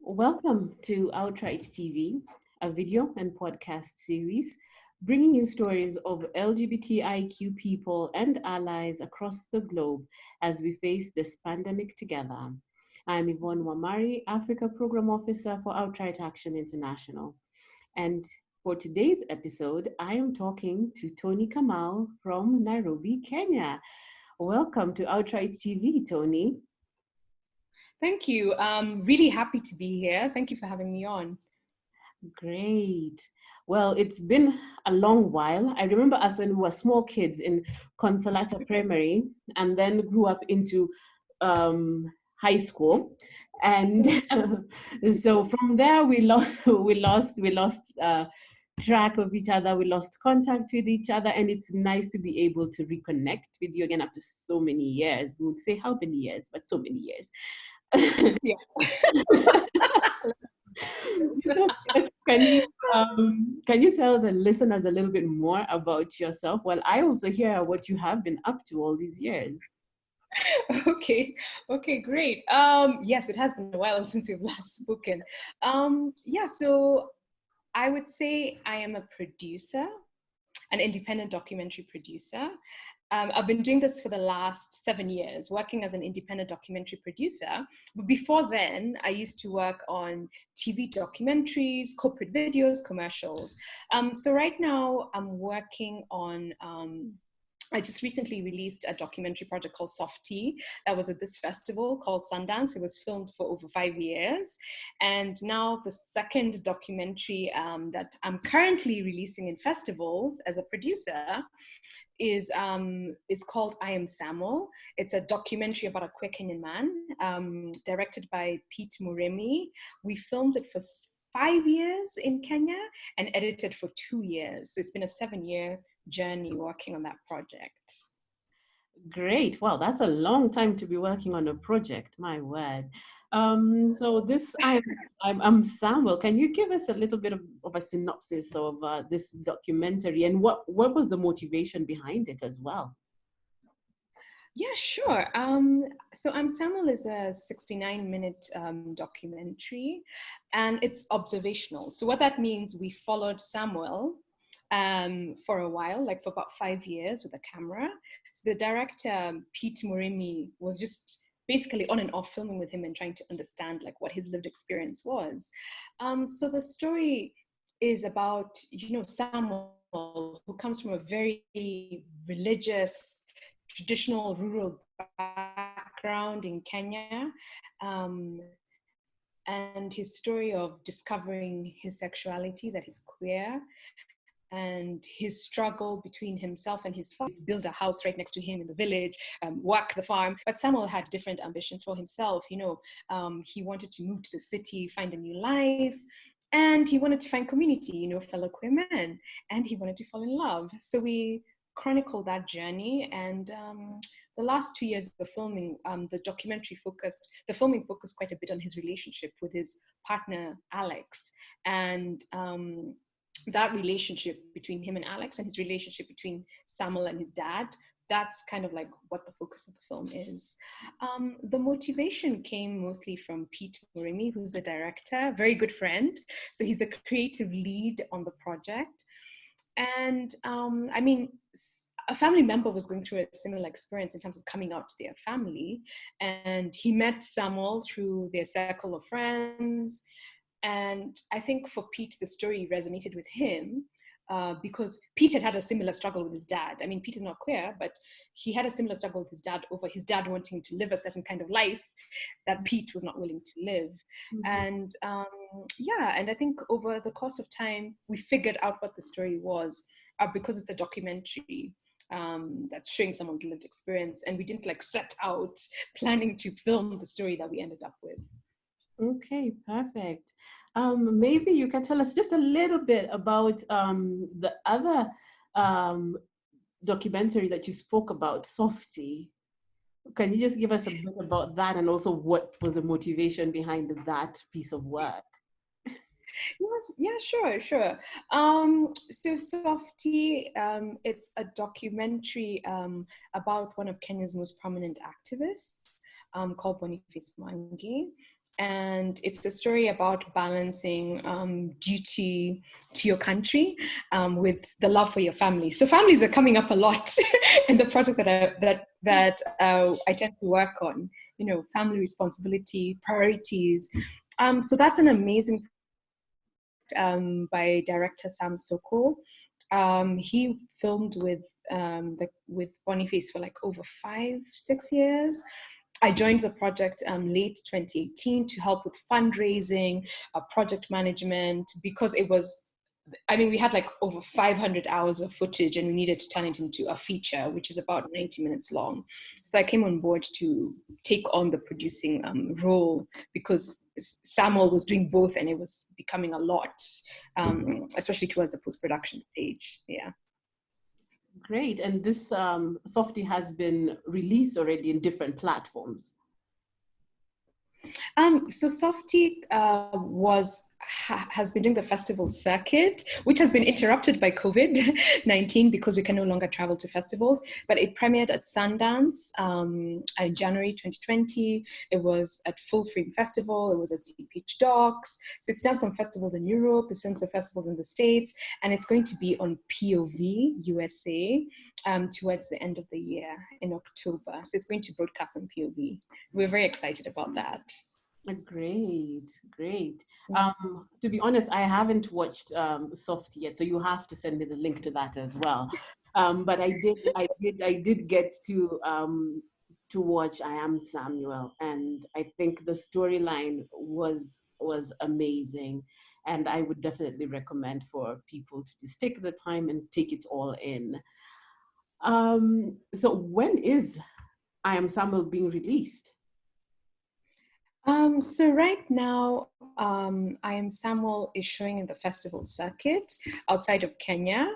Welcome to Outright TV, a video and podcast series bringing you stories of LGBTIQ people and allies across the globe as we face this pandemic together. I'm Yvonne Wamari, Africa Program Officer for Outright Action International. And for today's episode, I am talking to Toni Kamau from Nairobi, Kenya. Welcome to Outright TV, Toni. Thank you. Really happy to be here. Thank you for having me on. Great. Well, it's been a long while. I remember us when we were small kids in Consolata Primary and then grew up into high school. And so from there, we lost track of each other. We lost contact with each other. And it's nice to be able to reconnect with you again after so many years. We would say how many years, but so many years. Yeah. Can you tell the listeners a little bit more about yourself? Well, I also hear what you have been up to all these years. Okay, great. Yes, it has been a while since we've last spoken. So I would say I am a producer, an independent documentary producer. I've been doing this for the last 7 years, working as an independent documentary producer. But before then, I used to work on TV documentaries, corporate videos, commercials. So right now, I'm working on, I just recently released a documentary project called Softie that was at this festival called Sundance. It was filmed for over 5 years. And now the second documentary that I'm currently releasing in festivals as a producer is called I Am Samuel. It's a documentary about a queer Kenyan man, directed by Pete Muremi. We filmed it for 5 years in Kenya and edited for 2 years. So it's been a 7-year journey working on that project. Great. Wow, that's a long time to be working on a project, my word. So this, I'm Samuel. Can you give us a little bit of a synopsis of this documentary and what was the motivation behind it as well? Yeah, sure. So I'm Samuel is a 69-minute documentary, and it's observational. So what that means, we followed Samuel for a while, like for about 5 years with a camera. So the director, Pete Muremi, was just basically on and off filming with him and trying to understand like what his lived experience was. So the story is about, Samuel, who comes from a very religious, traditional rural background in Kenya, and his story of discovering his sexuality, that he's queer, and his struggle between himself and his father to build a house right next to him in the village, work the farm. But Samuel had different ambitions for himself. He wanted to move to the city, find a new life, and he wanted to find community, fellow queer men, and he wanted to fall in love. So we chronicle that journey, and the last 2 years of filming, the filming focused quite a bit on his relationship with his partner Alex, and that relationship between him and Alex, and his relationship between Samuel and his dad. That's kind of like what the focus of the film is. The motivation came mostly from Pete Muremi, who's the director, very good friend. So he's the creative lead on the project. And a family member was going through a similar experience in terms of coming out to their family. And he met Samuel through their circle of friends. And I think for Pete, the story resonated with him because Pete had a similar struggle with his dad. I mean, Pete is not queer, but he had a similar struggle with his dad over his dad wanting to live a certain kind of life that Pete was not willing to live. Mm-hmm. And I think over the course of time, we figured out what the story was because it's a documentary that's showing someone's lived experience. And we didn't set out planning to film the story that we ended up with. Okay, perfect. Maybe you can tell us just a little bit about the other documentary that you spoke about, Softie. Can you just give us a bit about that and also what was the motivation behind that piece of work? Yeah, sure. So Softie, it's a documentary about one of Kenya's most prominent activists, called Boniface Mangi. And it's a story about balancing duty to your country with the love for your family. So families are coming up a lot in the project that I tend to work on. You know, family responsibility, priorities. So that's an amazing by director Sam Soko. He filmed with Boniface for like over 5-6 years. I joined the project late 2018 to help with fundraising, project management, because it was, I mean, we had like over 500 hours of footage and we needed to turn it into a feature, which is about 90 minutes long. So I came on board to take on the producing role because Samuel was doing both and it was becoming a lot, especially towards the post-production stage. Yeah. Great. And this Softie has been released already in different platforms. So Softie has been doing the festival circuit, which has been interrupted by COVID-19 because we can no longer travel to festivals. But it premiered at Sundance in January 2020. It was at Full Frame Festival. It was at CPH Docs. So it's done some festivals in Europe. It's done some festivals in the States, and it's going to be on POV USA towards the end of the year in October. So it's going to broadcast on POV. We're very excited about that. Great, great. To be honest, I haven't watched Softie yet, so you have to send me the link to that as well. But I did get to watch I Am Samuel, and I think the storyline was amazing, and I would definitely recommend for people to just take the time and take it all in. So when is I Am Samuel being released? So right now, I Am Samuel is showing in the festival circuit outside of Kenya.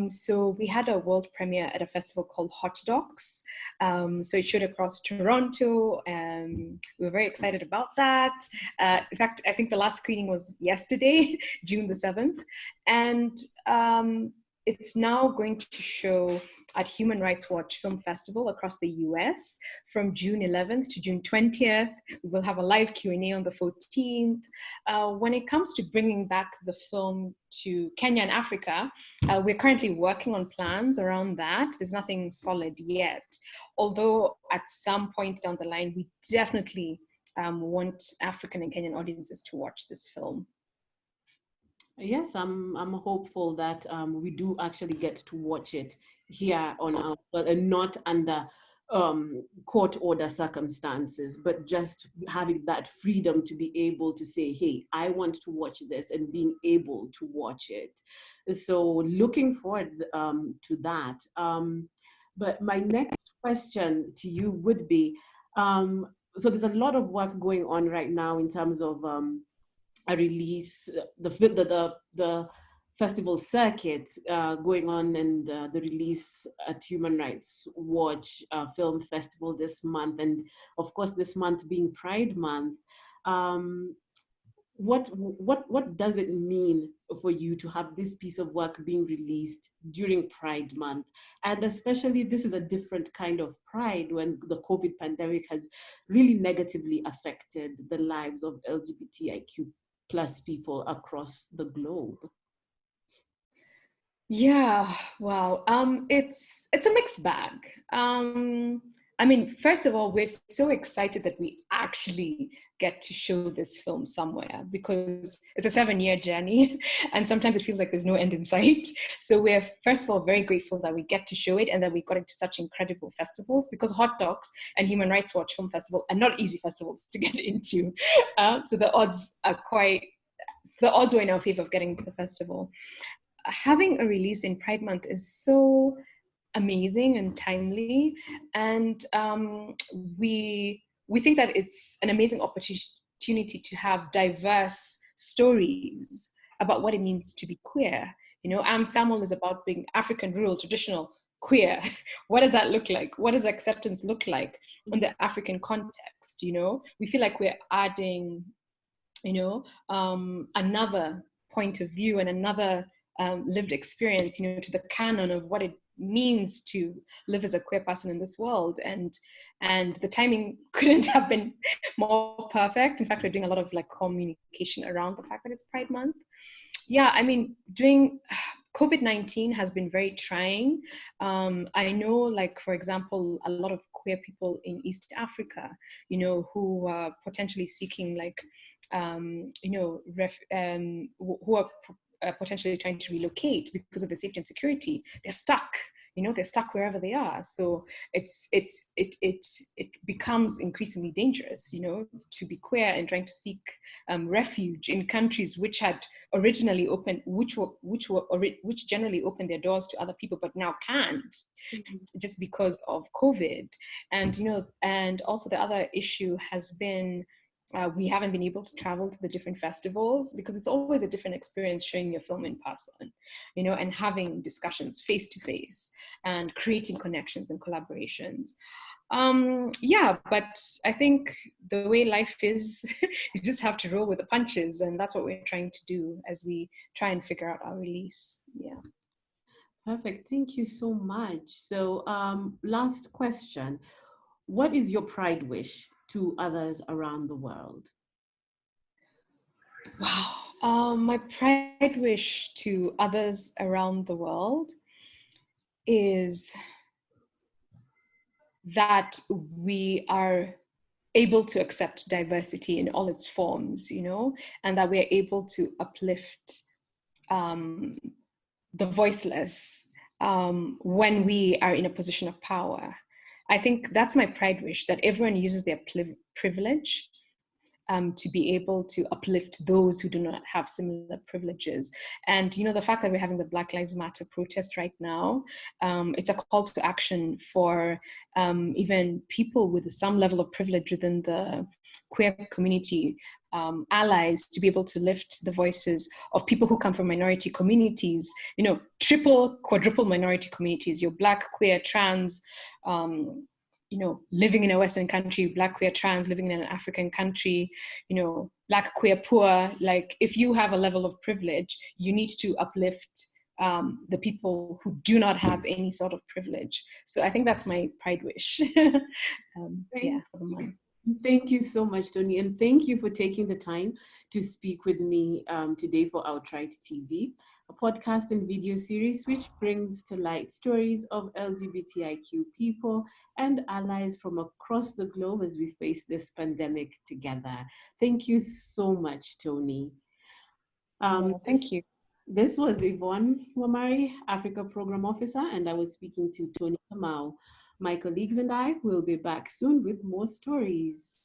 So we had a world premiere at a festival called Hot Docs. So it showed across Toronto, and we were very excited about that. In fact, I think the last screening was yesterday, June the 7th. And it's now going to show at Human Rights Watch Film Festival across the US from June 11th to June 20th. We will have a live Q&A on the 14th. When it comes to bringing back the film to Kenya and Africa, we're currently working on plans around that. There's nothing solid yet. Although at some point down the line, we definitely want African and Kenyan audiences to watch this film. Yes, I'm hopeful that we do actually get to watch it here on our, and not under court order circumstances, but just having that freedom to be able to say, hey, I want to watch this, and being able to watch it. So looking forward to that. But my next question to you would be, so there's a lot of work going on right now in terms of a release, the festival circuit going on, and the release at Human Rights Watch Film Festival this month, and of course this month being Pride Month. What does it mean for you to have this piece of work being released during Pride Month? And especially, this is a different kind of pride when the COVID pandemic has really negatively affected the lives of LGBTIQ plus people across the globe. Yeah, wow. It's a mixed bag. I mean, first of all, we're so excited that we actually get to show this film somewhere, because it's a 7-year journey and sometimes it feels like there's no end in sight. So we're, first of all, very grateful that we get to show it and that we got into such incredible festivals, because Hot Docs and Human Rights Watch Film Festival are not easy festivals to get into. So the odds were in our favor of getting into the festival. Having a release in Pride Month is so amazing and timely, and we think that it's an amazing opportunity to have diverse stories about what it means to be queer. You know, Samuel is about being African, rural, traditional, queer. What does that look like? What does acceptance look like in the African context? You know, we feel like we're adding, you know, another point of view and another lived experience, you know, to the canon of what it means to live as a queer person in this world. And and the timing couldn't have been more perfect. In fact, we're doing a lot of like communication around the fact that it's Pride Month. Yeah, I mean, during COVID-19 has been very trying. I know, like, for example, a lot of queer people in East Africa, you know, who are potentially seeking, like, you know, who are potentially trying to relocate because of the safety and security. They're stuck. You know, they're stuck wherever they are. So it becomes increasingly dangerous, you know, to be queer and trying to seek refuge in countries which had originally opened, which generally opened their doors to other people, but now can't, just because of COVID. And you know, and also the other issue has been, we haven't been able to travel to the different festivals, because it's always a different experience showing your film in person, you know, and having discussions face to face and creating connections and collaborations. Yeah, but I think the way life is, you just have to roll with the punches, and that's what we're trying to do as we try and figure out our release. Yeah. Perfect. Thank you so much. So, last question. What is your pride wish to others around the world? Wow. My pride wish to others around the world is that we are able to accept diversity in all its forms, you know, and that we're able to uplift the voiceless when we are in a position of power. I think that's my pride wish, that everyone uses their privilege to be able to uplift those who do not have similar privileges. And you know, the fact that we're having the Black Lives Matter protest right now, it's a call to action for even people with some level of privilege within the queer community, allies, to be able to lift the voices of people who come from minority communities, you know, triple, quadruple minority communities, your Black, queer, trans, you know, living in a Western country, Black, queer, trans, living in an African country, you know, Black, queer, poor. Like, if you have a level of privilege, you need to uplift the people who do not have any sort of privilege. So I think that's my pride wish. Yeah, for the month. Thank you so much, Toni, and thank you for taking the time to speak with me today for Outright TV, a podcast and video series which brings to light stories of LGBTIQ people and allies from across the globe as we face this pandemic together. Thank you so much, Toni. Thank you. This was Yvonne Wamari, Africa Program Officer, and I was speaking to Toni Kamau. My colleagues and I will be back soon with more stories.